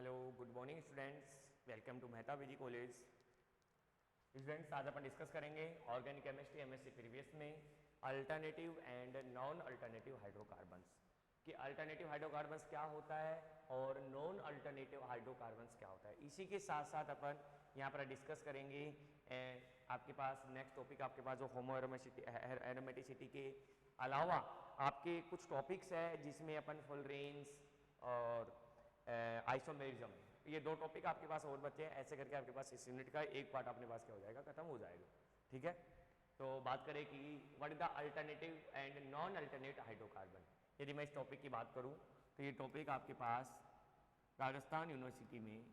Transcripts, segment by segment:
Hello good morning students, welcome to Mehta VG college. Students, आज अपन discuss करेंगे organic chemistry MSc previous में alternative and non alternative hydrocarbons कि alternative hydrocarbons क्या होता है और नॉन अल्टरनेटिव हाइड्रोकार्बन्स क्या होता है। इसी के साथ साथ अपन यहाँ पर डिस्कस करेंगे आपके पास नेक्स्ट टॉपिक आपके पास जो होमो एरोमेटिसिटी के अलावा आपके कुछ टॉपिक्स है जिसमें अपन फुलरेंस और आइसोमेरिज्म, ये दो टॉपिक आपके पास और बच्चे हैं। ऐसे करके आपके पास इस यूनिट का एक पार्ट अपने पास क्या हो जाएगा, खत्म हो जाएगा। ठीक है, तो बात करें कि what is the alternative and non alternate hydrocarbon. यदि मैं इस टॉपिक की बात करूं तो ये टॉपिक आपके पास राजस्थान यूनिवर्सिटी में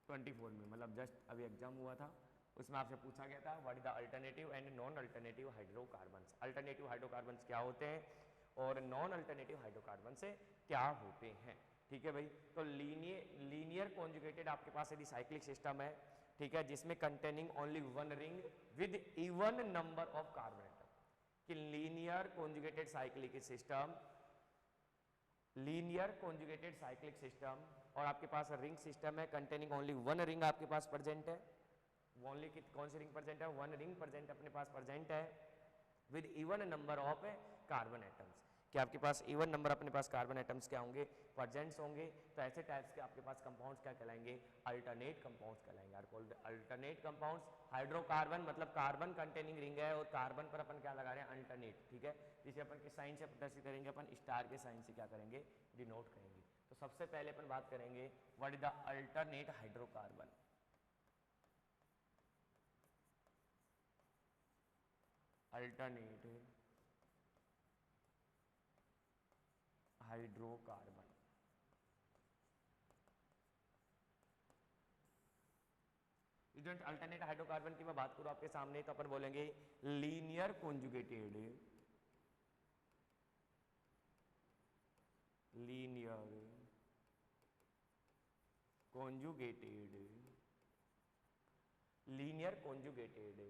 24 में, मतलब जस्ट अभी एग्जाम हुआ था, उसमें आपसे पूछा गया था what is the alternative and non alternative hydrocarbons. Alternative hydrocarbons क्या होते हैं और नॉन अल्टरनेटिव हाइड्रोकार्बन से क्या होते हैं। ठीक है भाई, तो लीनियर कॉन्जुगेटेड आपके पास यदि साइक्लिक सिस्टम है, ठीक है, जिसमें containing only one ring with even number of carbon atom, कि linear conjugated cyclic system, linear conjugated cyclic system और आपके पास रिंग सिस्टम है कंटेनिंग ओनली वन रिंग आपके पास प्रेजेंट है। ओनली कौन सी रिंग प्रेजेंट है, वन रिंग प्रेजेंट अपने पास प्रेजेंट है with even number of carbon atoms, कि आपके पास इवन नंबर अपने पास कार्बन एटम्स क्या होंगे, प्रेजेंट्स होंगे। तो ऐसे टाइप्स के आपके पास कंपाउंड्स क्या कहलाएंगे, अल्टरनेट कंपाउंड्स कहलाएंगे, are called alternate compounds. Hydrocarbon मतलब कार्बन कंटेनिंग रिंग है और कार्बन पर अपन क्या लगा रहे हैं, अल्टरनेट। ठीक है, जिसे अपन के साइन से प्रदर्शित करेंगे, अपन स्टार के साइन से क्या करेंगे, डिनोट करेंगे। तो सबसे पहले अपन बात करेंगे what is the alternate hydrocarbon. Alternate hydrocarbon, student alternate hydrocarbon की मैं बात करूं आपके सामने तो अपन बोलेंगे linear conjugated, linear conjugated, linear conjugated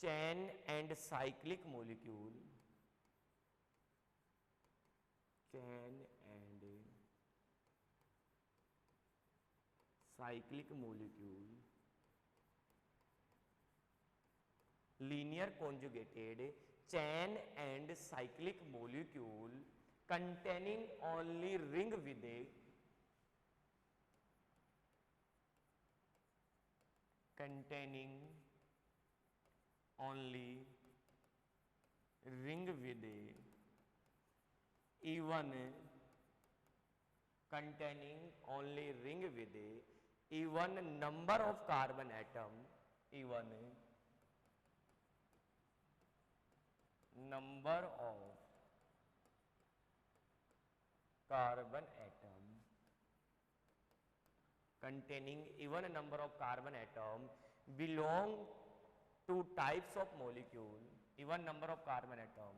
chain and cyclic molecule, chain and cyclic molecule, linear conjugated chain and cyclic molecule containing only ring with a containing only ring with a even containing only ring with a even number of carbon atom, even number of carbon atom, containing even number of carbon atom belong to types of molecule, even number of carbon atom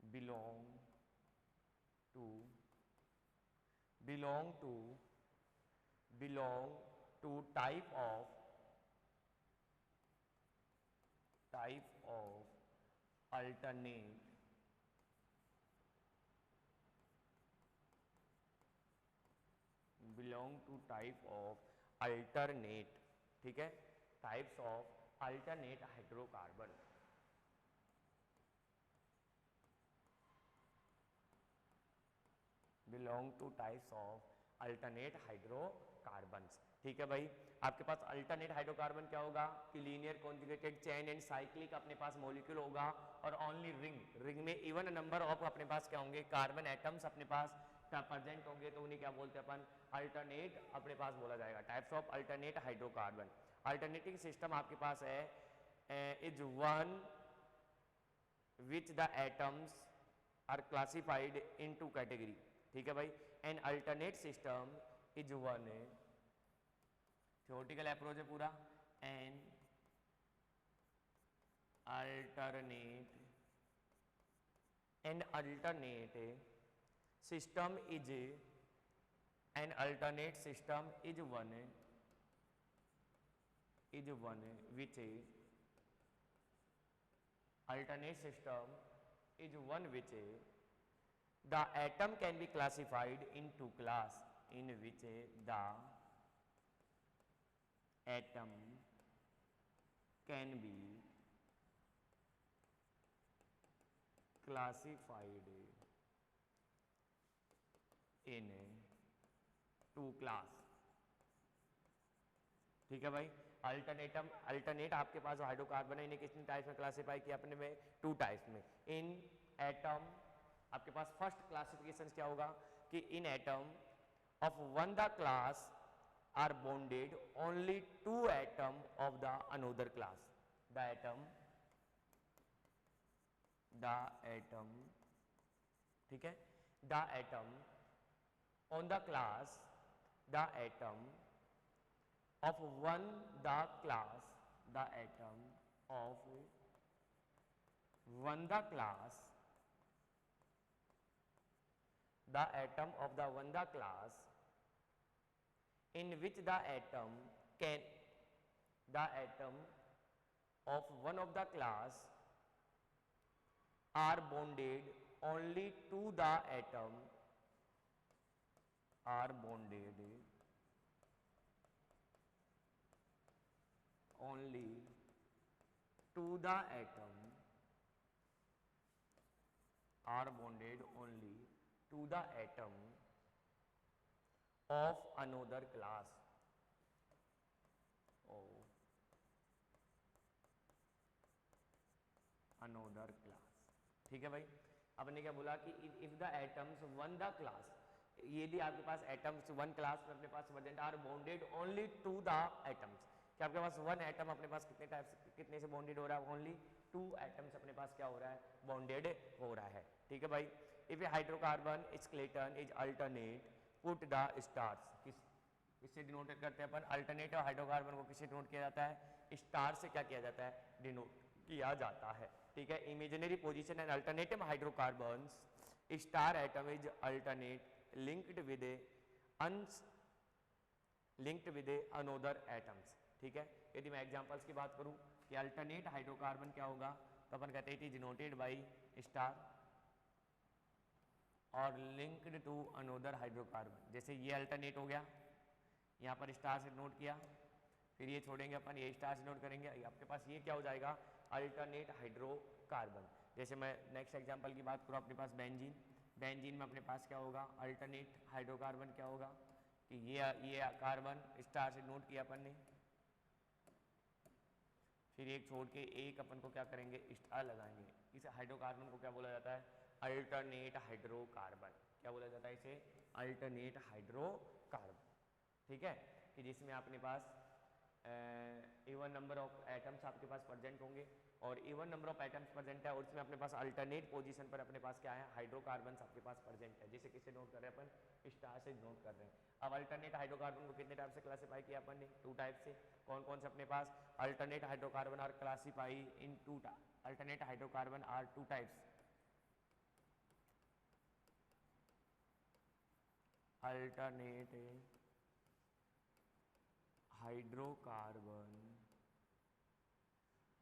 belong to type of alternate belong to type of alternate, ठीक है, types of alternate hydrocarbon. Belong two types of alternate hydrocarbons. ठीक है भाई, आपके पास alternate hydrocarbon क्या होगा कि linear conjugated chain and cyclic अपने पास मॉलिक्यूल होगा और ओनली रिंग में इवन नंबर ऑफ अपने पास क्या होंगे, कार्बन एटम्स अपने पास प्रेजेंट होंगे, तो उन्हें क्या बोलते हैं अपन, अल्टरनेट अपने पास बोला जाएगा, types of alternate hydrocarbon. Alternating system आपके पास है is one which the atoms are classified in two category. ठीक है भाई, an alternate system is one, theoretical approach है पूरा, an alternate system is an alternate system is one which alternate system is one which The atom can be classified in two class in which the atom can be classified in two class. ठीक है भाई, alternate आपके पास जो hydrocarbon है इन्हें कितने types में classify किया अपने में, टू टाइप्स में. इन एटम आपके पास फर्स्ट क्लासिफिकेशन क्या होगा कि in atom of one the class are bonded only to atom of the another class. The atom ठीक है, the atom on the class, the atom of one the class, the atom of one the class, the atom of the one the class in which the atom can, the atom of one of the class are bonded only to the atom, are bonded only to the atom, are bonded only to the atom of another class, of another class. ठीक है भाई, आपने क्या बोला कि if the atoms one the class, ये भी आपके पास एटम्स वन क्लास में अपने पास present are bonded only to the atoms, कि आपके पास वन एटम अपने पास कितने टाइप से, कितने से बॉन्डेड हो रहा है, ओनली टू एटम्स अपने पास क्या हो रहा है, बॉन्डेड हो रहा है. ठीक है भाई, if A hydrocarbon skeleton is alternate put the stars, किससे डिनोट करते हैं अपन, अल्टरनेट और हाइड्रोकार्बन को किससे डिनोट किया जाता है, स्टार से क्या किया जाता है, डिनोट किया जाता है. ठीक है, imaginary position and alternative hydrocarbons star atom is alternate linked with another atoms. ठीक है, यदि मैं एग्जांपल्स की बात करूं कि अल्टरनेट हाइड्रोकार्बन क्या होगा, तो अपन कहते हैं it is denoted by star और लिंक्ड टू अनोदर हाइड्रोकार्बन. जैसे ये अल्टरनेट हो गया, यहाँ पर स्टार से नोट किया, फिर ये छोड़ेंगे अपन, ये स्टार से नोट करेंगे, आपके पास ये क्या हो जाएगा, अल्टरनेट हाइड्रोकार्बन. जैसे मैं नेक्स्ट एग्जांपल की बात करूँ, अपने पास बेंजीन, बेंजीन में अपने पास क्या होगा, अल्टरनेट हाइड्रोकार्बन क्या होगा कि ये कार्बन स्टार से नोट किया अपन ने, फिर एक छोड़ के एक अपन को क्या करेंगे, स्टार लगाएंगे. इस हाइड्रोकार्बन को क्या बोला जाता है, अल्टरनेट हाइड्रोकार्बन. क्या बोला जाता है इसे, अल्टरनेट हाइड्रोकार्बन. ठीक है, कि जिसमें अपने पास इवन नंबर ऑफ एटम्स आपके पास प्रेजेंट होंगे और even number of atoms present है और इसमें अपने पास अल्टरनेट पोजीशन पर अपने पास क्या है, हाइड्रोकार्बन्स आपके पास प्रेजेंट है. जिसे किससे नोट कर रहे हैं अपन, स्टार से नोट कर रहे हैं. अब अल्टरनेट हाइड्रोकार्बन को कितने टाइप से क्लासिफाई किया अपन ने, टू टाइप से. कौन कौन से अपने पास, alternate hydrocarbon are classify into, alternate hydrocarbon are two types, alternate hydrocarbon,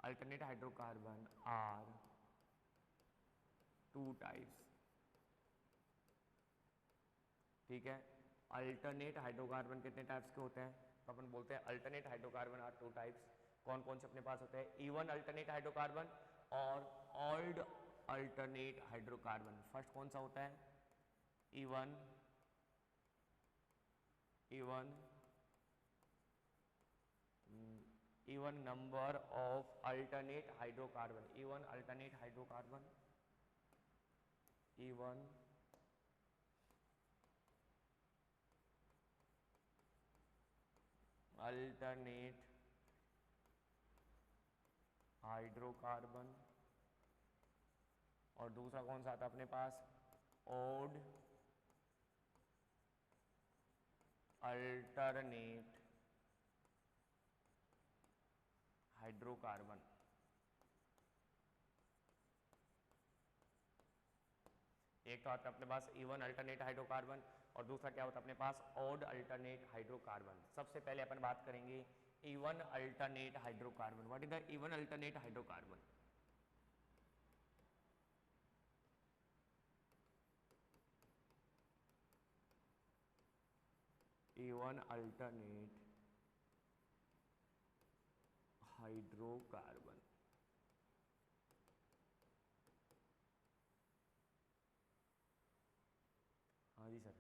alternate hydrocarbon are two types. ठीक है, अल्टरनेट हाइड्रोकार्बन कितने टाइप्स के होते हैं, तो अपन बोलते हैं alternate hydrocarbon are two types. कौन कौन से अपने पास होते हैं, इवन अल्टरनेट हाइड्रोकार्बन और ऑल्ड अल्टरनेट हाइड्रोकार्बन. फर्स्ट कौन सा होता है, even number of alternate hydrocarbon, even alternate hydrocarbon, even alternate hydrocarbon. और दूसरा कौन सा आता है अपने पास, ओड अल्टरनेट हाइड्रोकार्बन. एक तो आता है अपने पास इवन अल्टरनेट हाइड्रोकार्बन और दूसरा क्या होता है अपने पास, ऑड अल्टरनेट हाइड्रोकार्बन. सबसे पहले अपन बात करेंगे even alternate hydrocarbon. What is the even alternate hydrocarbon, even alternate hydrocarbon. हाँ जी सर,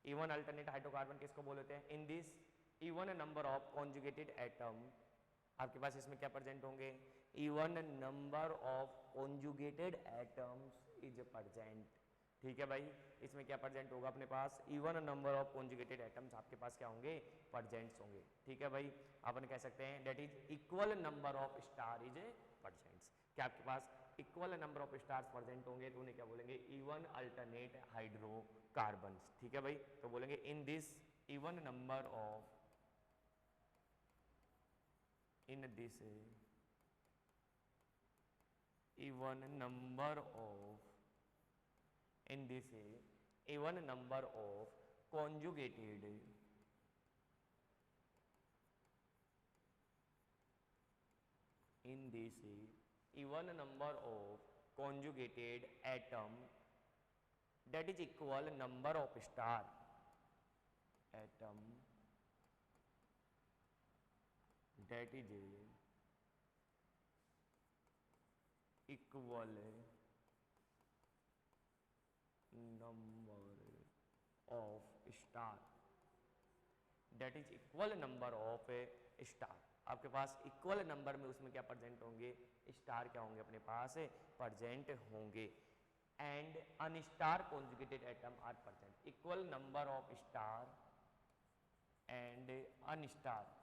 इवन अल्टरनेट हाइड्रोकार्बन किसको बोलते हैं? In this even number of conjugated atom, आपके पास इसमें क्या प्रेजेंट होंगे? Even number of conjugated atoms is present. ठीक है भाई, इसमें क्या प्रेजेंट होगा अपने पास? Even number of conjugated atoms आपके पास क्या होंगे? प्रेजेंट्स होंगे। ठीक है भाई, अपन कह सकते हैं that is equal number of star is presents. क्या आपके पास equal number of stars present होंगे तो उन्हें क्या बोलेंगे? Even alternate hydrocarbons. ठीक है भाई, तो बोलेंगे in this even number of, in this even number of, in this even number of conjugated in this even number of conjugated atom that is equal number of star atom that is equal number of star, that is equal number of star। आपके पास equal number में उसमें क्या present होंगे? Star क्या होंगे अपने पास? प्रेजेंट होंगे। And unstar conjugated atom are present. Equal number of star and unstar,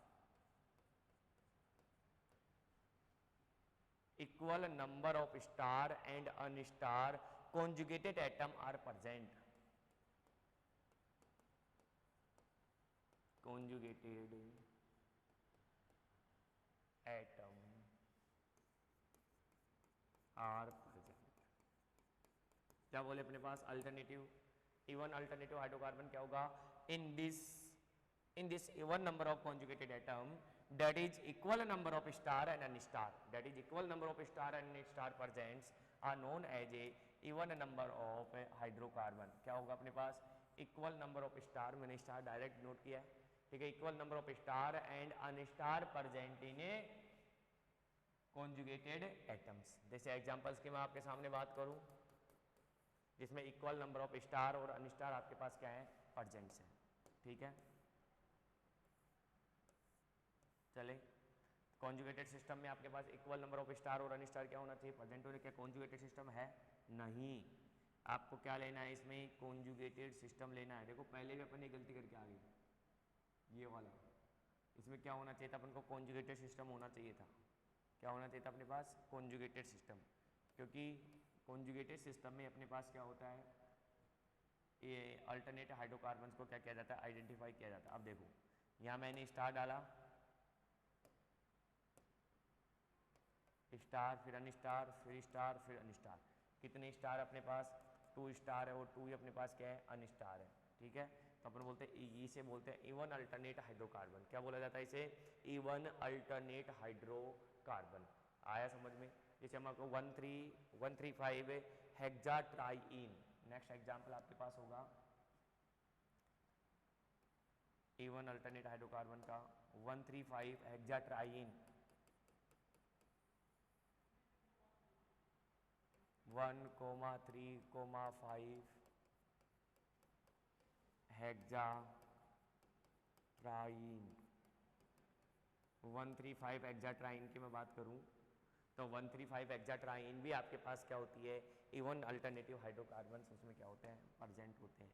equal number of star and unstar conjugated atom are present। conjugated atom are present। क्या बोले अपने पास? अल्टरनेटिव इवन अल्टरनेटिव हाइड्रोकार्बन क्या होगा? इन this even number of conjugated atom that is equal number of star and unstar, that is equal number of star and unstar presents are known as a even number of hydrocarbon। क्या होगा अपने पास? Equal number of star, मैंने star direct note किया है। ठीक है, equal number of star and unstar present in a conjugated atoms. जैसे एग्जांपल्स की मैं आपके सामने बात करूं जिसमें इक्वल नंबर ऑफ स्टार और अनस्टार आपके पास क्या है? प्रेजेंट्स हैं। ठीक है, चले कॉन्जुगेटेड सिस्टम में आपके पास इक्वल नंबर ऑफ स्टार और अनस्टार क्या होना चाहिए? प्रेजेंट होने। क्या कॉन्जुगेटेड सिस्टम है? नहीं। आपको क्या लेना है इसमें? कॉन्जुगेटेड सिस्टम लेना है। देखो पहले भी अपन ये गलती करके आ गए, ये वाला। इसमें क्या होना चाहिए था अपन को? कॉन्जुगेटेड सिस्टम होना चाहिए था। क्या होना चाहिए था अपने पास? Conjugated system. क्योंकि कॉन्जुगेटेड सिस्टम में अपने पास क्या होता है? ये अल्टरनेट हाइड्रोकार्बन्स को क्या किया जाता है? आइडेंटिफाई किया जाता है। अब देखो यहाँ मैंने स्टार डाला, स्टार फिर अनस्टार फिर स्टार फिर अनस्टार। कितने स्टार अपने पास? 2 स्टार है और 2 ही अपने पास क्या है? अनस्टार है। ठीक है, तो अपन बोलते हैं इसे बोलते हैं इवन अल्टरनेट हाइड्रोकार्बन। क्या बोला जाता है इसे? Even alternate hydrocarbon. आया समझ में? जैसे हम आपको 135 हेक्साट्राईन। नेक्स्ट एग्जाम्पल आपके पास होगा इवन अल्टरनेट हाइड्रोकार्बन का 135 हेक्साट्राईन। 1,3,5 हेक्साट्राईन। 135 हेक्साट्राईन की मैं बात करूं तो 135 हेक्साट्राईन भी आपके पास क्या होती है? इवन अल्टरनेटिव हाइड्रोकार्बन्स उसमें क्या होते हैं? प्रेजेंट होते हैं।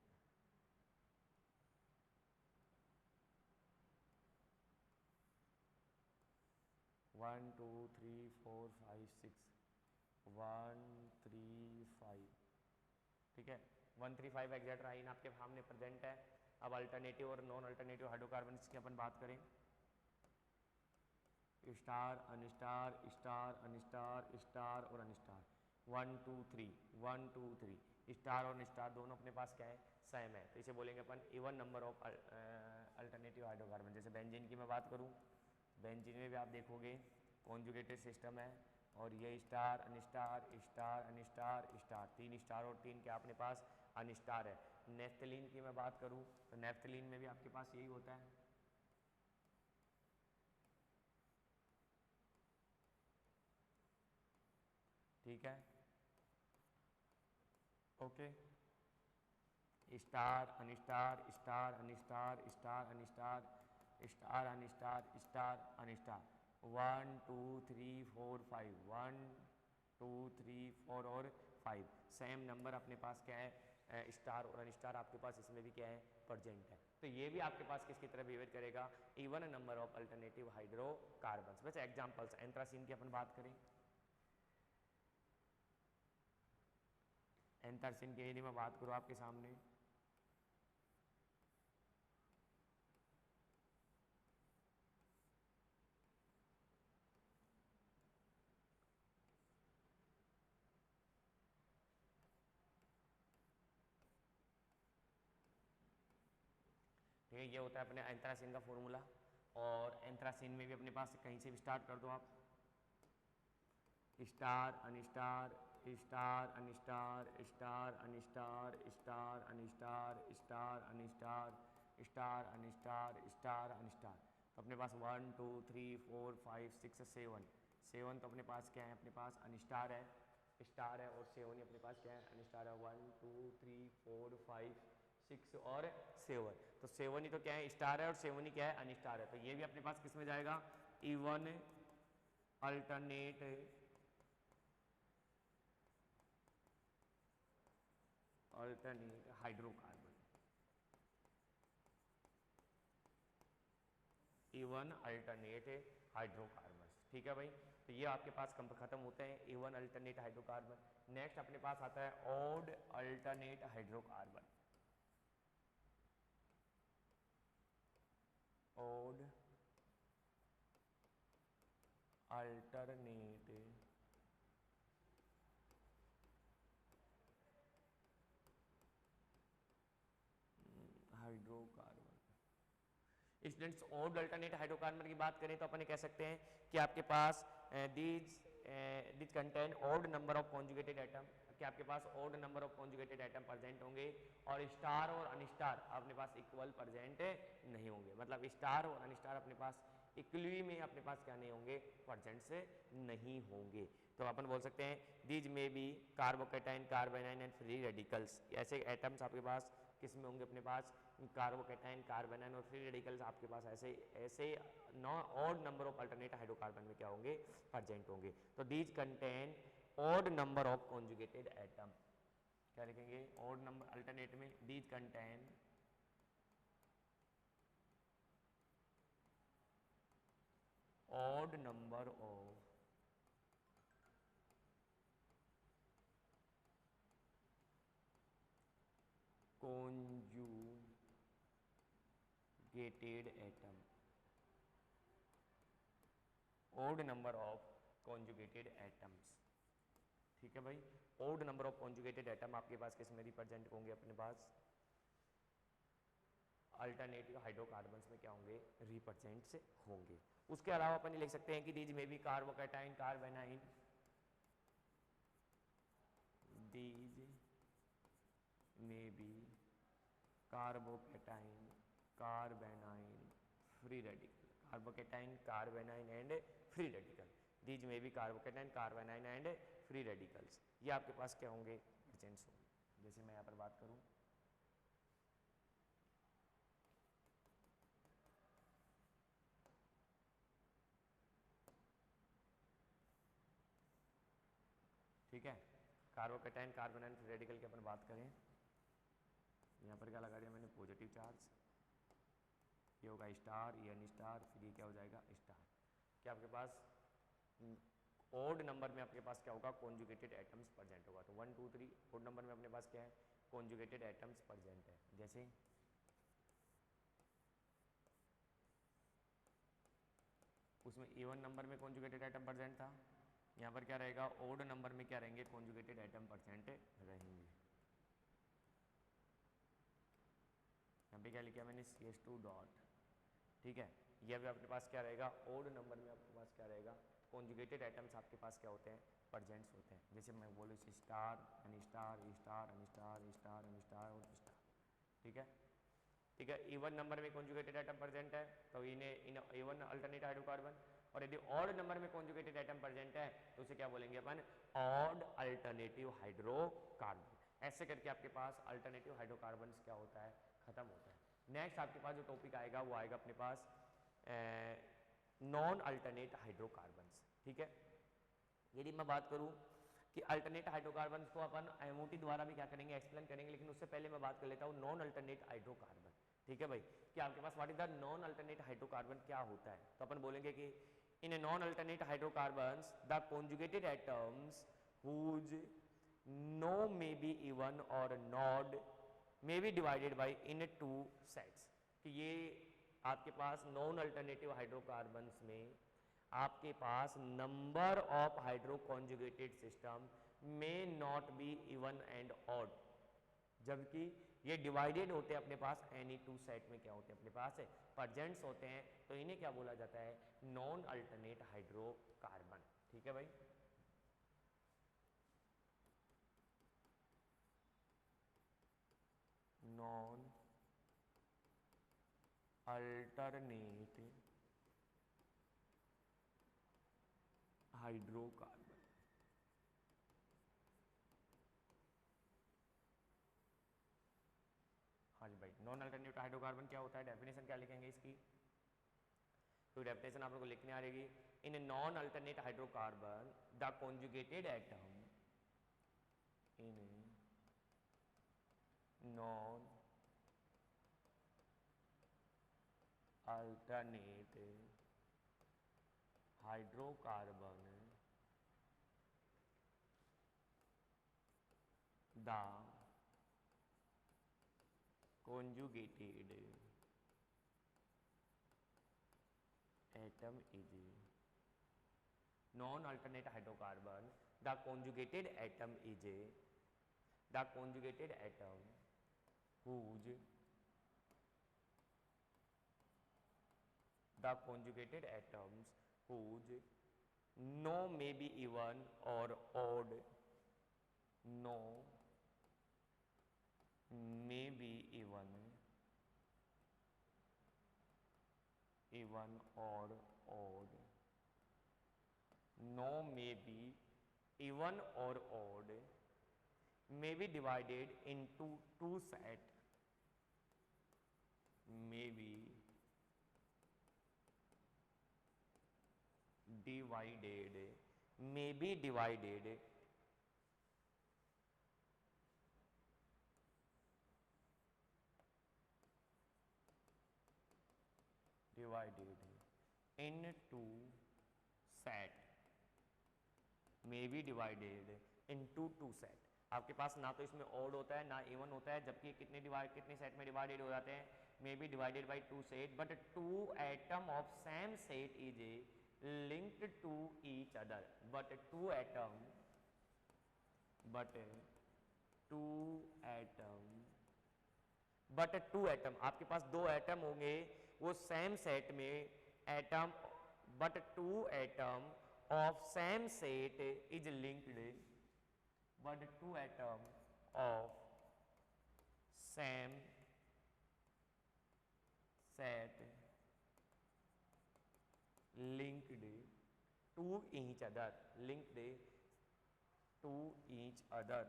One two three four five six 135। ठीक है, 135 हेक्साट्राईन आपके सामने प्रेजेंट है। अब अल्टरनेटिव और नॉन अल्टरनेटिव हाइड्रोकार्बन्स की अपन बात करें, star unstar star unstar star और अनस्टार। 1 2 3 1 2 3 स्टार और स्टार दोनों अपने पास क्या है? सेम है। तो इसे बोलेंगे अपन even number of alternative hydrocarbon. जैसे बेंजीन की मैं बात करूं, बेंजीन में भी आप देखोगे कॉन्जुगेटेड सिस्टम है और ये star unstar star unstar star, 3 star और 3 क्या अपने पास अनस्टार है। नेफ्थलीन की मैं बात करूं तो नेफ्थलीन में भी आपके पास यही होता है। ठीक है, okay. Star unstar star unstar star unstar star unstar star unstar, 1 2 3 4 5, 1 2 3 4 और 5 सेम नंबर अपने पास क्या है स्टार और अनस्टार आपके पास इसमें भी क्या है प्रेजेंट है। तो ये भी आपके पास किसकी तरह बिहेव करेगा, even number of alternative hydrocarbons. वैसे एग्जांपल्स एंथ्रासीन की अपन बात करें, एंथ्रासीन की यदि मैं बात करूँ आपके सामने, ठीक है, ये होता है अपने एंथ्रासीन का फॉर्मूला। और एंथ्रासीन में भी अपने पास कहीं से भी स्टार्ट कर दो आप, star unstar star unstar star unstar star unstar star unstar star unstar star unstar. तो अपने पास 1 2 3 4 5 6 7 7 तो अपने पास क्या है, अपने पास अनस्टार है, स्टार है, और 7 ही अपने पास क्या है अनस्टार है। 1 2 3 4 5 6 और 7, तो 7 ही तो क्या है स्टार है और 7 ही क्या है अनस्टार है। तो ये भी अपने पास किस में जाएगा, even alternate hydrocarbon, even alternate hydrocarbon. ठीक है भाई, तो ये आपके पास खत्म होते हैं इवन अल्टरनेट हाइड्रोकार्बन। नेक्स्ट अपने पास आता है odd alternate hydrocarbon, odd alternate hydrocarbon. Students odd alternate hydrocarbon की बात करें तो अपन कह सकते हैं कि आपके पास this contain odd number of conjugated atom, कि आपके पास odd number of conjugated atom present होंगे, और स्टार और अनस्टार अपने पास इक्वल प्रेजेंट नहीं होंगे। मतलब स्टार और अनस्टार अपने पास इक्वली में अपने पास क्या नहीं होंगे, प्रेजेंट से नहीं होंगे। तो अपन बोल सकते हैं दीज में बी carbocation carbanion and free radicals, ऐसे एटम्स आपके पास किस में होंगे, अपने पास कार्बोकैटाइन कार्बोनाइन और फ्री रेडिकल्स आपके पास ऐसे ऐसे odd number of alternate hydrocarbon में क्या होंगे, प्रेजेंट होंगे। तो these contain odd number of conjugated atom, क्या लिखेंगे ऑड नंबर अल्टरनेट में, these contain odd number of conjugated atom, odd number of conjugated atoms। ठीक है भाई, odd number of conjugated atom आपके पास किस में रिप्रेजेंट होंगे, अपने पास अल्टरनेटिव हाइड्रोकार्बन्स में क्या होंगे, रिप्रेजेंट से होंगे। उसके अलावा अपन लिख सकते हैं कि दीज में भी कार्बोकैटाइन कार्बोनाइन, दीज में भी carbocation carbanion free radical, carbocation carbanion and free radical, these में भी carbocation carbanion and free radicals, ये आपके पास क्या होंगे, प्रेजेंट्स होंगे। जैसे मैं यहाँ पर बात करूँ, ठीक है, कार्बोकैटाइन कार्बोनाइन फ्री रेडिकल की अपन बात करें, यहाँ पर क्या लगा दिया मैंने, पॉजिटिव चार्ज, ये होगा स्टार, ये एन स्टार, फिर ये क्या हो जाएगा स्टार। क्या आपके पास ओड नंबर में आपके पास क्या होगा, कॉन्जुगेटेड एटम्स प्रेजेंट होगा। तो 1 2 3 ओड नंबर में अपने पास क्या है, कॉन्जुगेटेड एटम्स प्रेजेंट है। जैसे उसमें इवन नंबर में कॉन्जुगेटेड एटम प्रेजेंट था, यहाँ पर क्या रहेगा, ओड नंबर में क्या रहेंगे, कॉन्जुगेटेड एटम प्रेजेंट रहेंगे। यहाँ पे क्या लिखा मैंने, CH2 डॉट, ठीक है। यह भी अपने पास क्या रहेगा, ओड नंबर में आपके पास क्या रहेगा, कॉन्जुगेटेड एटम्स आपके पास क्या होते हैं, प्रेजेंट्स होते हैं। जैसे मैं बोलूँ star N star star N star star N star और स्टार, ठीक है। ठीक है, इवन नंबर में कॉन्जुगेटेड एटम प्रेजेंट है तो इन इवन अल्टरनेट हाइड्रोकार्बन, और यदि ऑड नंबर में कॉन्जुगेटेड एटम प्रेजेंट है तो उसे क्या बोलेंगे अपन, ऑड अल्टरनेटिव हाइड्रोकार्बन। ऐसे करके आपके पास अल्टरनेटिव हाइड्रोकार्बन क्या होता है, खत्म होता है। नेक्स्ट आपके पास जो टॉपिक आएगा वो आएगा अपने पास नॉन अल्टरनेट हाइड्रोकार्बन्स, ठीक है। यदि मैं बात करूं कि अल्टरनेट हाइड्रोकार्बन्स को अपन एमओटी द्वारा भी क्या करेंगे, एक्सप्लेन करेंगे, लेकिन उससे पहले मैं बात कर लेता हूं नॉन अल्टरनेट हाइड्रोकार्बन, ठीक है भाई। कि आपके पास what is the non alternate hydrocarbon क्या होता है, तो अपन बोलेंगे कि in a non alternate hydrocarbons the conjugated atoms whose no may be even और not may be divided by into sets. कि ये आपके पास नॉन अल्टरनेटिव हाइड्रोकार्बन्स में आपके पास number of hydro conjugated system में not be even and odd, जबकि ये डिवाइडेड होते हैं अपने पास एनी टू सेट में क्या होते हैं, अपने पास है प्रेजेंट्स होते हैं, तो इन्हें क्या बोला जाता है, नॉन अल्टरनेट हाइड्रोकार्बन, ठीक है भाई। नॉन अल्टरनेट हाइड्रोकार्बन, हाँ जी भाई। नॉन अल्टरनेट हाइड्रोकार्बन क्या होता है, डेफिनेशन क्या लिखेंगे इसकी, तो डेफिनेशन आप लोगों को लिखने आ रहेगी, in a non alternate hydrocarbon the conjugated atom in non alternate hydrocarbon the conjugated atom is non-alternate hydrocarbon, the conjugated atom is the conjugated atom whose the conjugated atoms whose no may be even or odd, no may be even or odd, no may be even or odd, may be divided into two set, may be divided, may be divided into set, may be divided into two set। आपके पास ना तो इसमें odd होता है ना even होता है, जबकि कितने सेट में डिवाइडेड हो जाते हैं, may be divided by two set, but two atom of same set is linked to each other, but two atom आपके पास दो एटम होंगे वो सेम सेट में atom, but two atom of same set is linked, but two atom of same set linked to each other, linked to each other।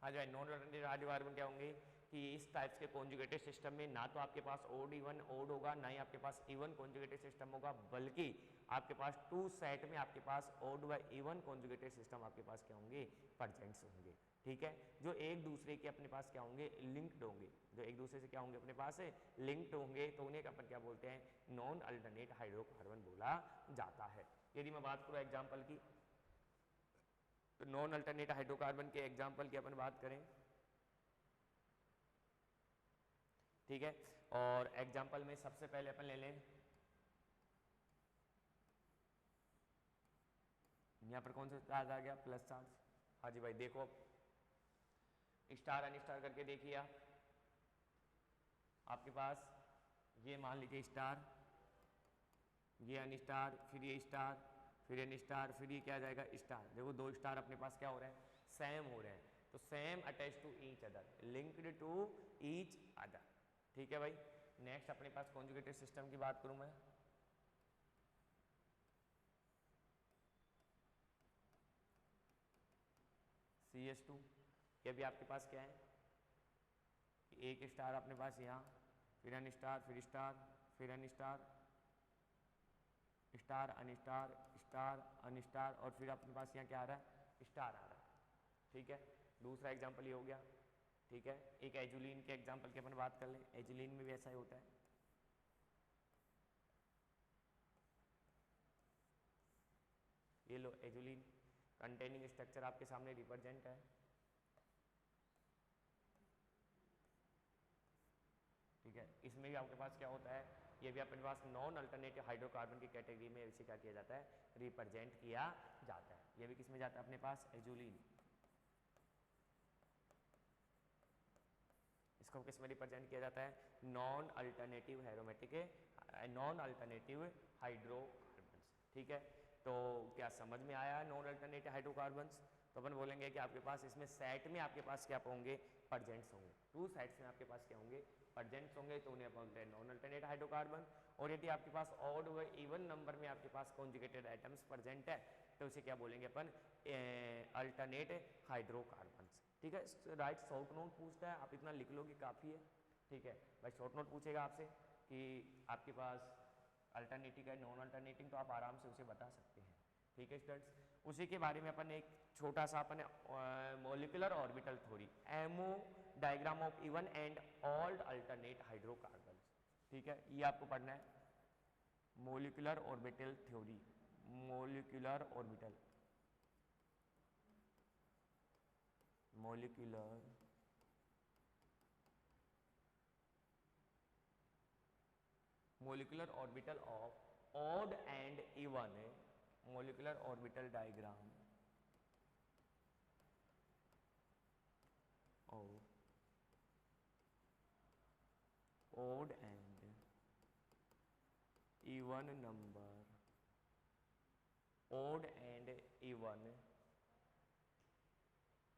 हाँ जी, non alternative hydrocarbon क्या होंगे कि इस टाइप्स के कॉन्जुगेटेड सिस्टम में ना तो आपके पास ओड इवन ओड होगा, ना ही आपके पास इवन कॉन्जुगेटेड सिस्टम होगा, बल्कि आपके पास टू सेट में आपके पास ओड व इवन कॉन्जुगेटेड सिस्टम आपके पास क्या होंगे, प्रेजेंट्स होंगे, ठीक है। जो एक दूसरे के अपने पास क्या होंगे, लिंक्ड होंगे, जो एक दूसरे से क्या होंगे, अपने पास लिंक्ड होंगे, तो उन्हें अपन क्या बोलते हैं, नॉन अल्टरनेट हाइड्रोकार्बन बोला जाता है। यदि मैं बात करूँ एग्जाम्पल की, तो नॉन अल्टरनेट हाइड्रोकार्बन के एग्जाम्पल की अपन बात करें, ठीक है। और एग्जाम्पल में सबसे पहले अपन ले लें, यहां पर कौन सा चार्ज आ गया, प्लस चार्ज। हाँ जी भाई, देखो स्टार अनस्टार करके देखिए आपके पास ये मान लीजिए स्टार, ये अन स्टार, फिर ये स्टार, फिर एन स्टार, फिर ये क्या आ जाएगा स्टार। देखो दो स्टार अपने पास क्या हो रहे हैं, सेम हो रहे हैं, तो same attach to each other, linked to each other. ठीक है भाई। नेक्स्ट अपने पास कॉन्जुगेटेड सिस्टम की बात करूं मैं, CH2, ये भी आपके पास क्या है, एक स्टार अपने पास यहाँ, फिर एन स्टार, फिर स्टार, फिर N star, star N star, star N star, और फिर अपने पास यहाँ क्या आ रहा है, स्टार आ रहा है। ठीक है, दूसरा एग्जाम्पल ये हो गया। ठीक है, एक एजुलिन के एग्जाम्पल की अपन बात कर लें। एजुलिन में भी ऐसा ही होता है। ये लो एजुलिन कंटेनिंग स्ट्रक्चर आपके सामने रिप्रेजेंट है। ठीक है, इसमें भी आपके पास क्या होता है, ये भी अपने पास नॉन अल्टरनेटिव हाइड्रोकार्बन की कैटेगरी में इसे क्या किया जाता है, रिप्रेजेंट किया जाता है। ये भी किसमें जाता है अपने पास, एजुलिन। इसको किस में रिप्रेजेंट किया जाता है, non alternative aromatic, non alternative hydrocarbons. ठीक है, तो क्या समझ में आया नॉन अल्टरनेटिव हाइड्रोकार्बन्स। तो अपन बोलेंगे कि आपके पास इसमें सेट में आपके पास क्या होंगे, परजेंट्स होंगे। टू सेट्स में आपके पास क्या होंगे, परजेंट्स होंगे, तो उन्हें बोलते हैं नॉन अल्टरनेटिव हाइड्रोकार्बन। और यदि आपके पास ऑड व इवन नंबर में आपके पास कॉन्जुगेटेड आइटम्स प्रेजेंट है, तो उसे क्या बोलेंगे अपन, अल्टरनेट हाइड्रोकार्बन्स। ठीक है, राइट शॉर्ट नोट पूछता है, आप इतना लिख लोगे काफ़ी है। ठीक है भाई, शॉर्ट नोट पूछेगा आपसे कि आपके पास अल्टरनेटिव है, नॉन अल्टरनेटिव, तो आप आराम से उसे बता सकते हैं। ठीक है स्टूडेंट्स, उसी के बारे में अपन एक छोटा सा अपन molecular orbital theory, MO diagram of even and old alternate hydrocarbon. ठीक है, ये आपको पढ़ना है, molecular orbital theory, molecular orbital, molecular molecular orbital of odd and even molecular orbital diagram of odd and even number, odd and even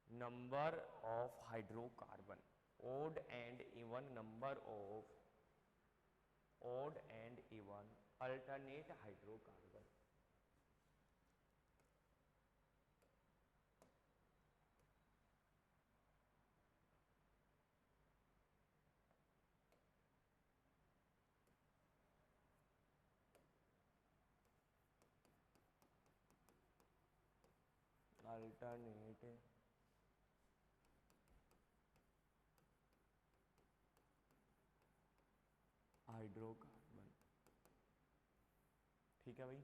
number of hydrocarbon, odd and even number of odd and even alternate hydrocarbon। alternate hydrocarbon. ठीक है भाई,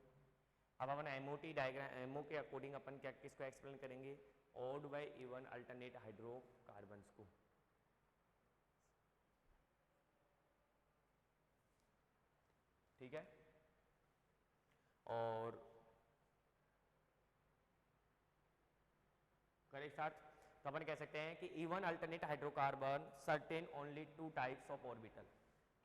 अब अपन MOT diagram, MO के according अपन क्या किसको explain करेंगे, odd by even alternate hydrocarbons को। ठीक है, और करेक्ट स्टार्ट। तो अपन कह सकते हैं कि even alternate hydrocarbon certain only two types of orbital.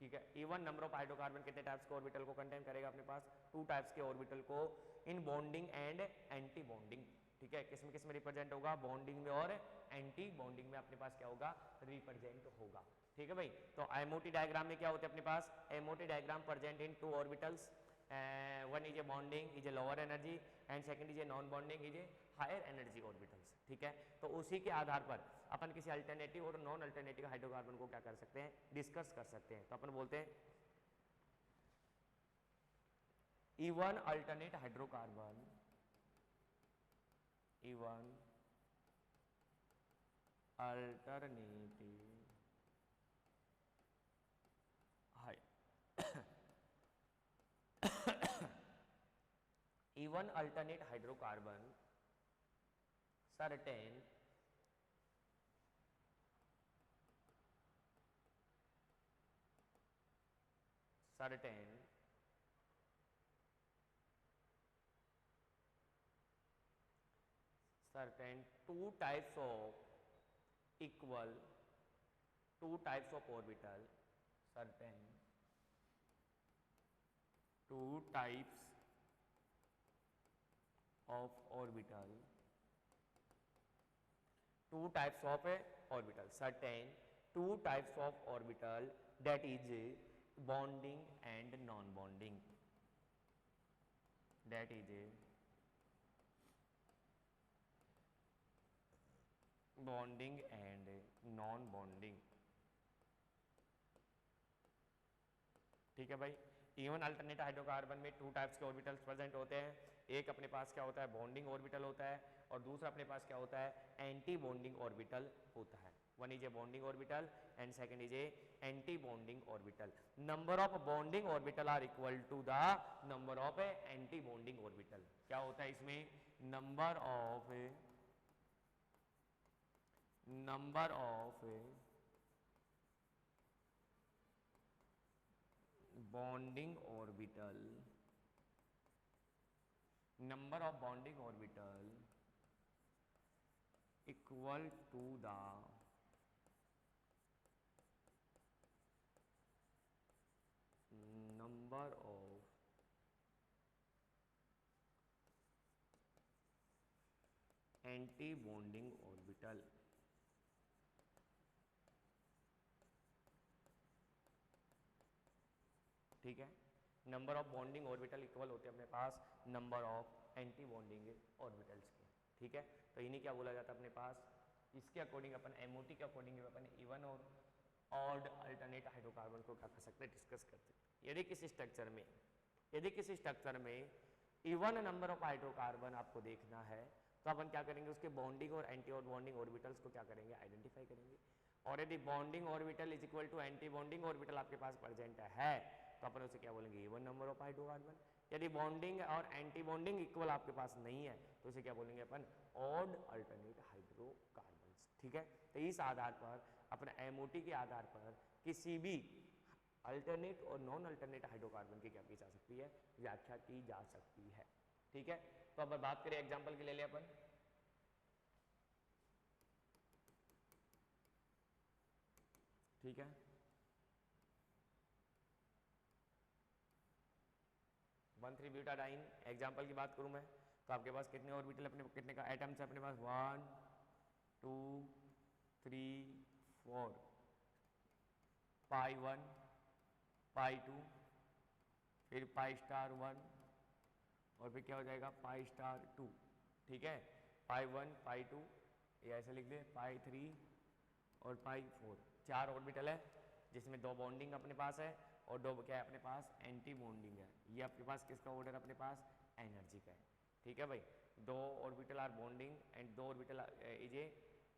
ठीक है, इवन नंबर ऑफ हाइड्रोकार्बन कितने टाइप्स के ऑर्बिटल को कंटेन करेगा अपने पास, टू टाइप्स के ऑर्बिटल को, in bonding and anti bonding. ठीक है, किस में रिप्रेजेंट होगा, बॉन्डिंग में और एंटी बॉन्डिंग में अपने पास क्या होगा, रिप्रेजेंट होगा। ठीक है भाई, तो एमओटी डायग्राम में क्या होते हैं अपने पास, MOT diagram present in two orbitals, one is a bonding is a lower energy and second is a non bonding is a higher energy orbitals. ठीक है, तो उसी के आधार पर अपन किसी अल्टरनेटिव और नॉन अल्टरनेटिव हाइड्रोकार्बन को क्या कर सकते हैं, डिस्कस कर सकते हैं। तो अपन बोलते हैं even alternate hydrocarbon, even alternative even alternate hydrocarbon certain two types of equal, two types of orbital, certain two types of orbital, two types of orbital, certain two types of orbital that is bonding and non-bonding, that is bonding and non-bonding। ठीक है भाई, even alternate hydrocarbon में two types के orbitals present होते हैं। एक अपने पास क्या होता है, बॉन्डिंग ऑर्बिटल होता है, और दूसरा अपने पास क्या होता है, एंटी बॉन्डिंग ऑर्बिटल होता है। One is a bonding orbital and second is a anti bonding orbital. Number of bonding orbital are equal to the number of anti bonding orbital. क्या होता है इसमें, number of bonding orbital, number of bonding orbital equal to the number of anti bonding orbital। ठीक है, number of bonding orbital equal होते हैं अपने पास number of anti bonding orbitals के। ठीक है, तो इन्हीं क्या बोला जाता है अपने पास, इसके अकॉर्डिंग अपन एमओटी के अकॉर्डिंग अपन इवन और ऑड अल्टरनेट हाइड्रोकार्बन को क्या कर सकते हैं, डिस्कस कर सकते हैं। यदि किसी स्ट्रक्चर में इवन नंबर ऑफ हाइड्रोकार्बन आपको देखना है तो अपन क्या करेंगे, उसके बॉन्डिंग और एंटी बॉन्डिंग ऑर्बिटल्स को क्या करेंगे, आइडेंटिफाई करेंगे। और यदि bonding orbital is equal to anti bonding orbital आपके पास प्रेजेंट है तो अपन उसे क्या बोलेंगे, इवन नंबर ऑफ हाइड्रोकार्बन। यदि बॉन्डिंग और एंटी बॉन्डिंग इक्वल आपके पास नहीं है तो उसे क्या बोलेंगे अपन, ऑड अल्टरनेट हाइड्रोकार्बन। ठीक है, तो इस आधार पर अपने एमओटी के आधार पर किसी भी अल्टरनेट और नॉन अल्टरनेट हाइड्रोकार्बन की क्या की जा सकती है, व्याख्या की जा सकती है। ठीक है, तो अब बात करें एग्जाम्पल की, ले लिया अपन। ठीक है, 1,3-ब्यूटाडाइन एग्जाम्पल की बात करूं मैं तो आपके पास कितने ऑर्बिटल, अपने कितने का एटम्स है अपने पास, 1 2 3 4, पाई 1 पाई 2 फिर पाई स्टार 1 और फिर क्या हो जाएगा पाई स्टार 2। ठीक है, पाई 1 पाई 2 ये ऐसे लिख दे, पाई 3 और पाई 4, 4 ऑर्बिटल है जिसमें 2 बॉन्डिंग अपने पास है और 2 क्या है अपने पास, एंटी बॉन्डिंग है। ये आपके पास किसका ऑर्डर अपने पास, एनर्जी का है। ठीक है भाई, 2 orbital are bonding and 2 orbital is a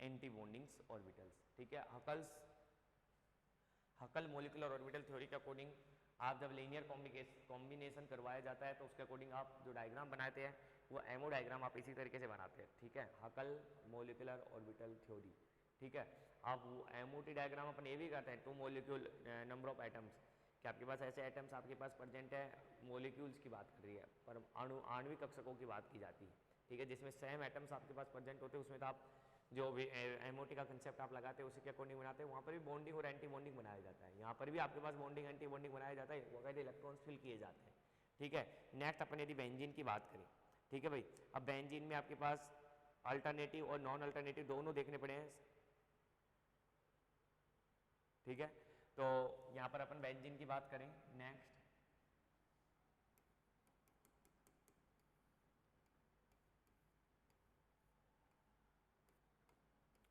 anti bondings orbitals. ठीक है, हकल मोलिकुलर ऑर्बिटल थ्योरी के अकॉर्डिंग आप जब लीनियर कॉम्बिनेशन करवाया जाता है तो उसके अकॉर्डिंग आप जो डायग्राम बनाते हैं वो एमओ डायग्राम आप इसी तरीके से बनाते हैं। ठीक है, हकल मोलिकुलर ऑर्बिटल थ्योरी। ठीक है, आप वो एमओटी डायग्राम अपन ये भी करते हैं, 2 मॉलिक्यूल नंबर ऑफ एटम्स, कि आपके पास ऐसे एटम्स आपके पास प्रेजेंट है, मॉलिक्यूल्स की बात कर रही है पर आणविक कक्षकों की बात की जाती है। ठीक है, जिसमें सेम एटम्स आपके पास प्रेजेंट होते हैं उसमें तो आप जो भी एमओटी का कंसेप्ट आप लगाते हैं उसी के अकॉर्डिंग बनाते हैं। वहाँ पर भी बॉन्डिंग और एंटी बॉन्डिंग बनाया जाता है, यहाँ पर भी आपके पास बॉन्डिंग एंटी बॉन्डिंग बनाया जाता है, वगैरह इलेक्ट्रॉन्स फिल किए जाते हैं। ठीक है, नेक्स्ट अपन यदि बेंजीन की बात करें, ठीक है भाई, अब बेंजीन में आपके पास अल्टरनेटिव और नॉन अल्टरनेटिव दोनों देखने पड़े हैं। ठीक है, तो यहाँ पर अपन बेंजीन की बात करें नेक्स्ट,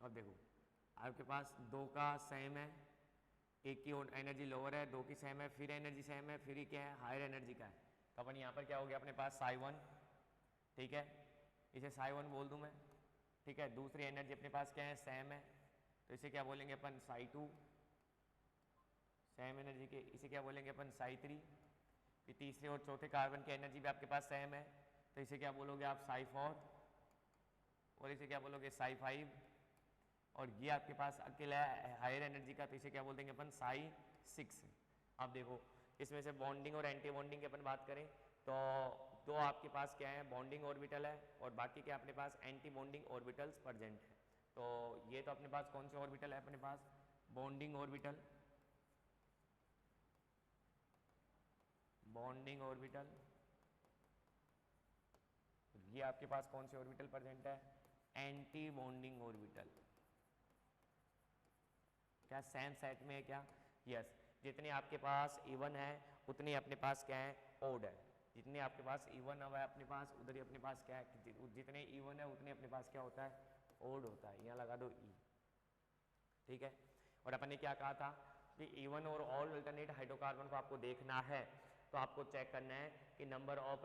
अब देखो आपके पास 2 का सेम है, एक की एनर्जी लोअर है, 2 की सेम है, फिर एनर्जी सेम है, फिर क्या है हायर एनर्जी का है। तो अपन यहाँ पर क्या हो गया अपने पास psi1। ठीक है, इसे psi1 बोल दूँ मैं। ठीक है, दूसरी एनर्जी अपने पास क्या है, सेम है, तो इसे क्या बोलेंगे अपन psi2। सेम एनर्जी के इसे क्या बोलेंगे अपन psi3। फिर तीसरे और चौथे कार्बन की एनर्जी भी आपके पास सेम है तो इसे क्या बोलोगे आप psi4, और इसे क्या बोलोगे psi5, और ये आपके पास अकेला हायर एनर्जी का तो इसे क्या बोल देंगे अपन psi6। अब देखो इसमें से बॉन्डिंग और एंटी बॉन्डिंग की अपन बात करें तो 2 आपके पास क्या है, बॉन्डिंग ऑर्बिटल है और बाकी क्या अपने पास एंटी बॉन्डिंग ऑर्बिटल्स प्रेजेंट है। तो ये तो अपने पास कौन से ऑर्बिटल है अपने पास, बॉन्डिंग ऑर्बिटल, बॉन्डिंग ऑर्बिटल, ये आपके पास कौन से ऑर्बिटल प्रेजेंट है, एंटी बॉन्डिंग ऑर्बिटल। क्या सेम सेट में है क्या, यस। जितने आपके पास इवन है उतने अपने पास क्या है, ओड है। जितने आपके पास इवन है अपने पास उधर ही अपने पास क्या है, जितने इवन है उतने अपने पास क्या होता है, ओड होता है। यहाँ लगा दो ई, ठीक है। और अपन ने क्या कहा था कि इवन और ऑल अल्टरनेट हाइड्रोकार्बन को आपको देखना है तो आपको चेक करना है कि नंबर ऑफ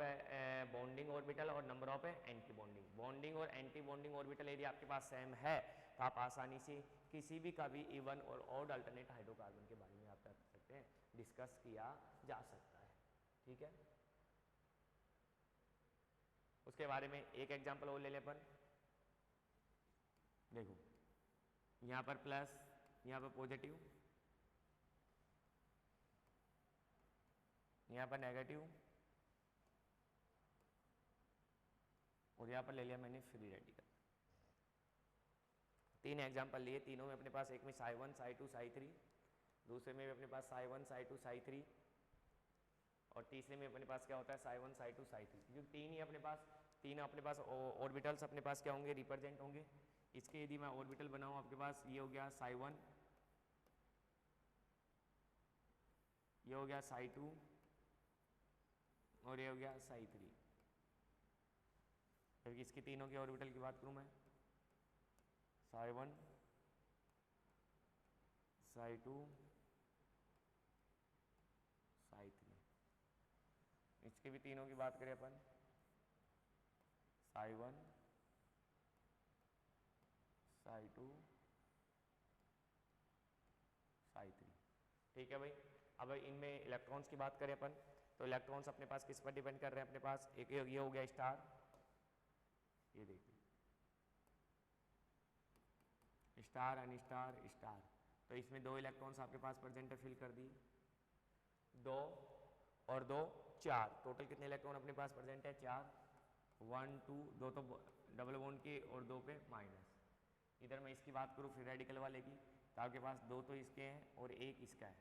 बॉन्डिंग ऑर्बिटल और number of anti bonding. Bonding और एंटी बॉन्डिंग ऑर्बिटल यदि आपके पास सेम है तो आप आसानी से किसी भी का भी इवन और ऑड अल्टरनेट हाइड्रोकार्बन के बारे में आप क्या कर सकते हैं, डिस्कस किया जा सकता है, ठीक है। उसके बारे में एक एग्जांपल और ले लें अपन। देखो यहाँ पर प्लस, यहाँ पर पॉजिटिव, यहाँ पर नेगेटिव और यहाँ पर ले लिया मैंने फ्री रेडिकल। तीन एग्जांपल लिए, तीनों में अपने पास एक में साई 1 साई 2 साई 3, दूसरे में भी अपने पास साई 1 साई 2 साई 3 और तीसरे में अपने पास क्या होता है, साई 1 साई 2 साई 3। क्योंकि तीन ही अपने पास, तीन अपने पास ऑर्बिटल्स अपने पास क्या होंगे, रिप्रेजेंट होंगे। इसके यदि मैं ऑर्बिटल बनाऊं आपके पास, ये हो गया साई 1, ये हो गया साई 2 और ये हो गया साई 3। जबकि इसकी तीनों की ऑर्बिटल की बात करूं मैं, साई 1 साई 2 साई 3। इसके भी तीनों की बात करें अपन, साई 1 साई 2 साई 3, ठीक है भाई। अब इनमें इलेक्ट्रॉन्स की बात करें अपन तो इलेक्ट्रॉन्स अपने पास किस पर डिपेंड कर रहे हैं, अपने पास एक ये हो गया स्टार, ये देखिए स्टार अनस्टार स्टार, तो इसमें दो इलेक्ट्रॉन्स आपके पास प्रेजेंट है, फिल कर दिए, 2 और 2 4, टोटल कितने इलेक्ट्रॉन अपने पास प्रेजेंट है, 4, 1 2, 2 तो डबल बॉन्ड के और 2 पे माइनस। इधर मैं इसकी बात करूँ फ्री रेडिकल वाले की तो आपके पास 2 तो इसके हैं और 1 इसका है,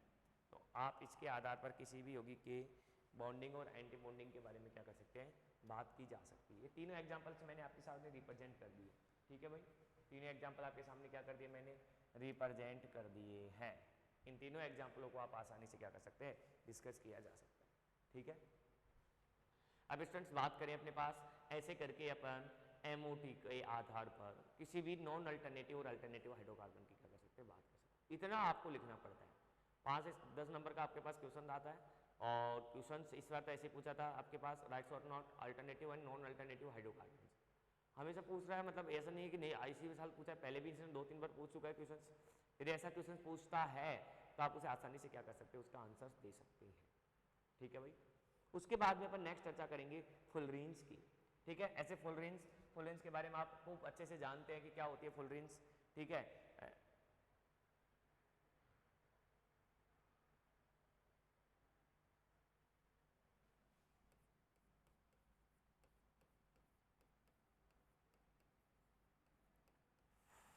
तो आप इसके आधार पर किसी भी यौगिक के बॉन्डिंग और एंटी बॉन्डिंग के बारे में क्या कर सकते हैं, बात की जा सकती है। ये तीनों एग्जाम्पल्स मैंने आपके सामने रिप्रेजेंट कर दिए, ठीक है भाई। तीनों एग्जाम्पल आपके सामने क्या कर दिए, मैंने रिप्रेजेंट कर दिए हैं। इन तीनों एग्जाम्पलों को आप आसानी से क्या कर सकते हैं, डिस्कस किया जा सकता है, ठीक है। अब स्टूडेंट्स बात करें अपने पास ऐसे करके अपन MOT के आधार पर किसी भी नॉन अल्टरनेटिव और अल्टरनेटिव हाइड्रोकार्बन की क्या कर सकते हैं, बात कर सकते हैं। इतना आपको लिखना पड़ता है, 5 से 10 नंबर का आपके पास क्वेश्चन आता है। और क्वेश्चन इस बार तो ऐसे पूछा था आपके पास, राइट और not alternative and non alternative hydrocarbon हमेशा पूछ रहा है, मतलब ऐसा नहीं है कि नहीं, इसी साल पूछा है, पहले भी इसने 2-3 बार पूछ चुका है क्वेश्चन। यदि ऐसा क्वेश्चन पूछता है तो आप उसे आसानी से क्या कर सकते हैं, उसका आंसर दे सकते हैं, ठीक है भाई। उसके बाद में अपन नेक्स्ट चर्चा करेंगे फुलरेंस की, ठीक है। ऐसे फुलरेंस के बारे में आप खूब अच्छे से जानते हैं कि क्या होती है फुलरेंस, ठीक है।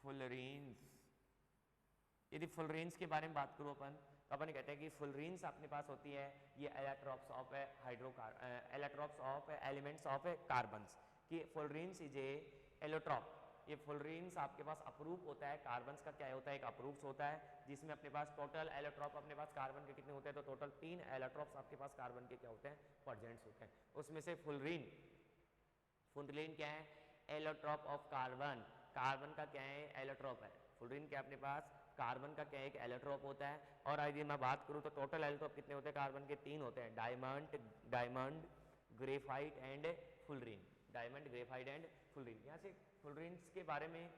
फुलरेंस, यदि फुलरेंस के बारे में बात करूं अपन तो अपन कहते हैं कि फुलरेंस अपने पास होती है, ये allotropes of allotropes of elements of carbons की फुलरेंस इज ए एलोट्रॉप। ये फुलरेंस आपके पास अप्रूप होता है, कार्बन्स का क्या होता है, एक अप्रूप्स होता है, जिसमें अपने पास टोटल एलोट्रॉप अपने पास कार्बन के कितने होते हैं, तो टोटल 3 एलोट्रॉप्स आपके पास कार्बन के क्या होते हैं, प्रेजेंट्स होते हैं। उसमें से फुलरेन क्या है, एलोट्रॉप ऑफ कार्बन, कार्बन का क्या है, एलोट्रॉप है। फुलरेन क्या अपने पास कार्बन का क्या है, एक एलोट्रॉप होता है। और यदि मैं बात करूं तो टोटल एलोट्रॉप कितने होते हैं, कार्बन के 3 होते हैं, diamond graphite and fullerene, diamond graphite and fullerene. यहाँ से फुलरेन्स के बारे में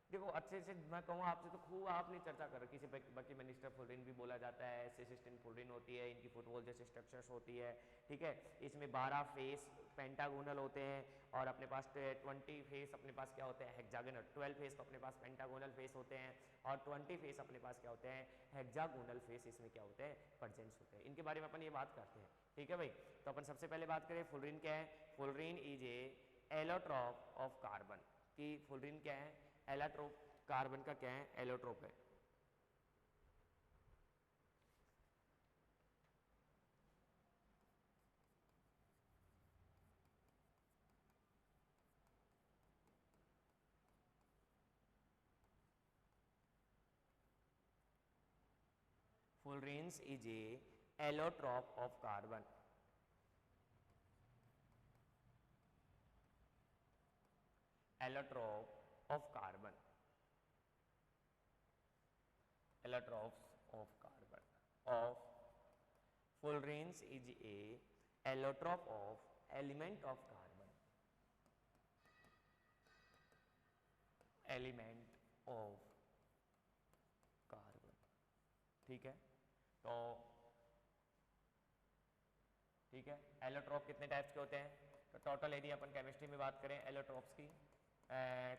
देखो अच्छे से मैं कहूँ आपसे तो खूब आपने चर्चा कर रखी है। बाकी मिनिस्टर फुलरेन भी बोला जाता है, सिस्टेन फुलरेन होती है, इनकी फुटबॉल जैसे स्ट्रक्चर्स होती है, ठीक है। इसमें 12 फेस पेंटागोनल होते हैं और अपने पास 20 फेस अपने पास क्या होते हैं, हेक्सागोनल। 12 फेस तो अपने पास पेंटागोनल फेस होते हैं और 20 फेस अपने पास क्या होते हैं, हेक्सागोनल फेस इसमें क्या होते हैं, प्रेजेंट्स होते हैं। इनके बारे में अपन ये बात करते हैं, ठीक है भाई। तो अपन सबसे पहले बात करें फुलरेन क्या है। Fullerene is a allotrope of carbon, कि फुलरेन क्या है, एलोट्रॉप, कार्बन का क्या है, एलोट्रॉप है। fullerenes is a allotrope of carbon. Allotrope of carbon. Allotropes of carbon. Of fullerenes is a allotrope of element of carbon. Element of carbon. ठीक है, तो ठीक है, एलोट्रोप कितने टाइप्स के होते हैं? तो टोटल यदि अपन केमिस्ट्री में बात करें एलोट्रोप्स की,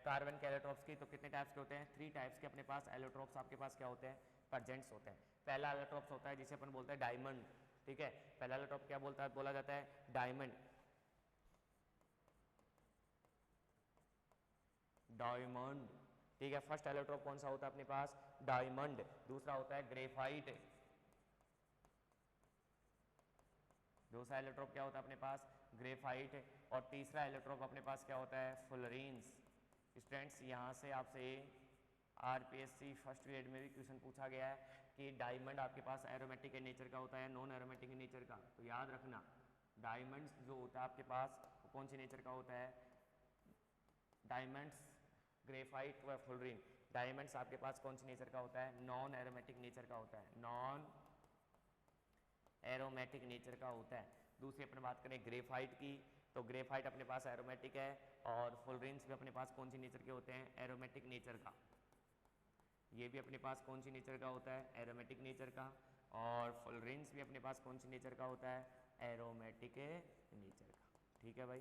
कार्बन के एलोट्रोप्स की, तो कितने टाइप्स के होते हैं? 3 टाइप्स के अपने पास एलोट्रोप्स आपके पास क्या होते हैं? प्रेजेंट्स होते हैं। पहला एलोट्रोप्स होता है जिसे अपन बोलते हैं डायमंड। ठीक है, पहला एलोट्रोप क्या बोला जाता है? डायमंड। डायमंड, ठीक है, फर्स्ट एलोट्रोप कौन सा होता है अपने पास? डायमंड। दूसरा होता है ग्रेफाइट। दूसरा एलोट्रोप क्या होता है अपने पास? ग्रेफाइट। और तीसरा एलोट्रोप अपने पास क्या होता है? फुलरीन्स। स्टूडेंट्स, यहाँ से आपसे आरपीएससी फर्स्ट ग्रेड में भी क्वेश्चन पूछा गया है कि डायमंड आपके पास एरोमेटिक नेचर का होता है, नॉन एरोमेटिक नेचर का। तो याद रखना, डायमंड्स जो होता है आपके पास वो कौन सी नेचर का होता है? डायमंड्स, ग्रेफाइट व फुलरीन, डायमंड्स आपके पास कौन सी नेचर का होता है? नॉन एरोमेटिक नेचर का होता है, नॉन एरोमेटिक नेचर का होता है। दूसरी अपन बात करें ग्रेफाइट की, तो ग्रेफाइट अपने पास एरोमेटिक है, और फुलरीन्स भी अपने पास कौन सी नेचर के होते हैं? एरोमेटिक नेचर का। ये भी अपने पास कौन सी नेचर का होता है? एरोमेटिक नेचर का। और फुलरीन्स भी अपने पास कौन सी नेचर का होता है? एरोमेटिक नेचर का। ठीक है भाई,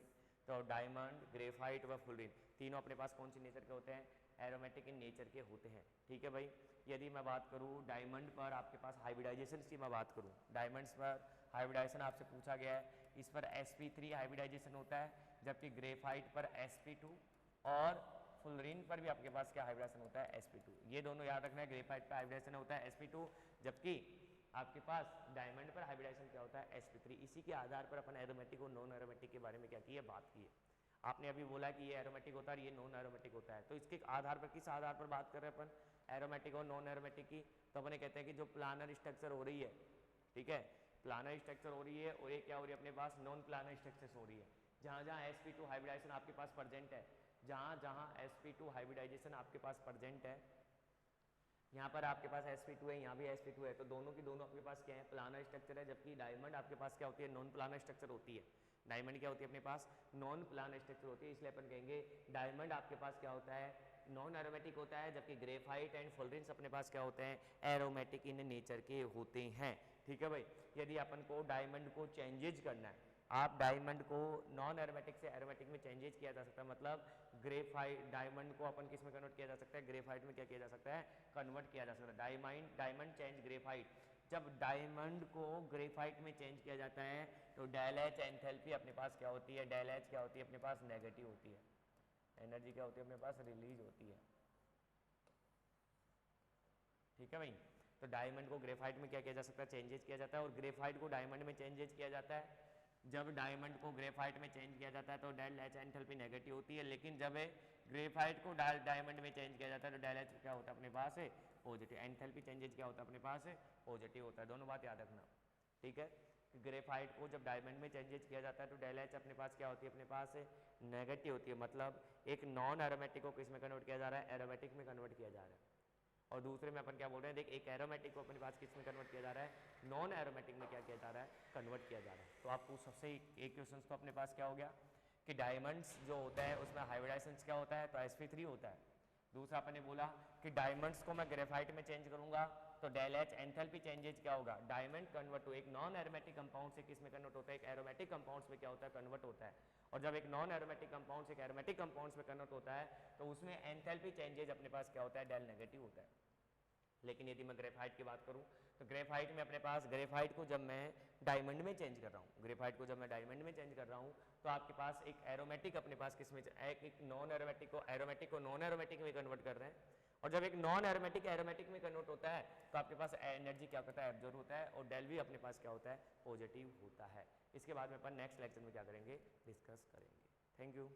तो डायमंड, ग्रेफाइट व फुलरीन तीनों अपने पास कौन सी नेचर के होते हैं? एरोमेटिक इन नेचर के होते हैं। ठीक है भाई, यदि मैं बात करूँ डायमंड पर आपके पास हाइब्रिडाइजेशन की मैं बात करूँ, डायमंड्स पर हाइब्रिडाइजेशन आपसे पूछा गया है, इस पर sp3 हाइब्रिडाइजेशन होता है, जबकि ग्रेफाइट पर sp2, और फुलरीन पर भी आपके पास क्या हाइब्रिडाइजेशन होता है? sp2। ये दोनों याद रखना है, ग्रेफाइट पर हाइब्रिडाइजेशन होता है sp2, जबकि आपके पास डायमंड पर हाइब्रिडाइजेशन क्या होता है? sp3। इसी के आधार पर अपन एरोमेटिक और नॉन एरोमेटिक के बारे में क्या की है? बात की है। आपने अभी बोला कि ये एरोमेटिक होता है और ये नॉन एरोमेटिक होता है, तो इसके आधार पर किस आधार पर बात कर रहे हैं अपन एरोमेटिक और नॉन एरोमेटिक की? तो अपन कहते हैं कि जो प्लानर स्ट्रक्चर हो रही है, ठीक है, प्लानर स्ट्रक्चर हो रही है, और ये क्या हो रही है अपने पास? नॉन प्लानर स्ट्रक्चर हो रही है। जहाँ जहाँ sp2 हाइब्रिडाइजेशन आपके पास प्रेजेंट है, जहाँ जहाँ sp2 हाइब्रिडाइजेशन आपके पास प्रेजेंट है, यहाँ पर आपके पास sp2 है, यहाँ भी sp2 है, तो दोनों की दोनों आपके पास क्या है? प्लानर स्ट्रक्चर है। जबकि डायमंड आपके पास क्या होती है? नॉन प्लानर स्ट्रक्चर होती है। डायमंड क्या होती है अपने पास? नॉन प्लानर स्ट्रक्चर होती है, इसलिए अपन कहेंगे डायमंड आपके पास क्या होता है? नॉन एरोमेटिक होता है, जबकि ग्रेफाइट एंड फुलरीन्स अपने पास क्या होते हैं? एरोमेटिक इन नेचर के होते हैं। ठीक है भाई, यदि अपन को डायमंड को चेंजेज करना है, आप डायमंड को नॉन एरोमेटिक से एरोमेटिक में चेंजेज किया जा सकता है, मतलब ग्रेफाइट डायमंड को अपन किस में कन्वर्ट किया जा सकता है? ग्रेफाइट में क्या किया जा सकता है? कन्वर्ट किया जा सकता है। डायमंड चेंज ग्रेफाइट, जब डायमंड को ग्रेफाइट में चेंज किया जाता है तो डेल एच एंथैल्पी अपने पास क्या होती है? डेल एच क्या होती है अपने पास? नेगेटिव होती है। एनर्जी क्या होती है अपने पास? रिलीज होती है। ठीक है भाई, तो डायमंड को ग्रेफाइट में क्या किया जा सकता है? चेंजेज किया जाता है, और ग्रेफाइट को डायमंड में चेंजेज किया जाता है। जब डायमंड को ग्रेफाइट में चेंज किया जाता है तो डेल एच एंथैल्पी नेगेटिव होती है, लेकिन जब ग्रेफाइट को डायमंड में चेंज किया जाता है तो डेल एच क्या होता है अपने पास? है पॉजिटिव। एंथैल्पी चेंजेज क्या होता है अपने पास? है पॉजिटिव होता है। दोनों बात याद रखना। ठीक है, ग्रेफाइट को जब डायमंड में चेंजेज किया जाता है तो डेल एच अपने पास क्या होती है? अपने पास नेगेटिव होती है, मतलब एक नॉन एरोमेटिक को किस में कन्वर्ट किया जा रहा है? एरोमेटिक में कन्वर्ट किया जा रहा है। और दूसरे में अपन क्या बोल रहे हैं? देख, एक एरोमेटिक को अपने पास किस में कन्वर्ट किया जा रहा है? नॉन एरोमेटिक में क्या किया जा रहा है? कन्वर्ट किया जा रहा है। तो आपको सबसे एक क्वेश्चन तो अपने पास क्या हो गया कि डायमंड्स जो होता है उसमें हाइब्रिडाइजेशन क्या होता है? तो sp3 होता है। दूसरा अपन ने बोला कि डायमंड्स को मैं ग्रेफाइट में चेंज करूंगा तो डेल एच एंथैल्पी चेंजेज क्या होगा? डायमंड कन्वर्ट टू एक नॉन एरोमेटिक कंपाउंड से किस में कन्वर्ट होता है? एक एरोमेटिक कंपाउंड्स में क्या होता है? कन्वर्ट होता है। और जब एक नॉन एरोमेटिक कंपाउंड से एक एरोमेटिक कंपाउंड्स में कन्वर्ट होता है तो उसमें एंथैल्पी चेंजेज अपने पास क्या होता है? डेल नेगेटिव होता है। लेकिन यदि मैं ग्रेफाइट की बात करूं तो ग्रेफाइट में अपने पास ग्रेफाइट को जब मैं डायमंड में चेंज कर रहा हूं, ग्रेफाइट को जब मैं डायमंड में चेंज कर रहा हूं तो आपके पास एक एरोमेटिक अपने पास किस में एक नॉन एरोमेटिक को नॉन एरोमेटिक में कन्वर्ट कर रहे हैं। और जब एक नॉन एरोमेटिक में कन्वर्ट होता है तो आपके पास एनर्जी क्या करता है? एब्जॉर्ब होता है, और डेल भी अपने पास क्या होता है? पॉजिटिव होता है। इसके बाद में अपन नेक्स्ट लेक्चर में क्या करेंगे? डिस्कस करेंगे। Thank you.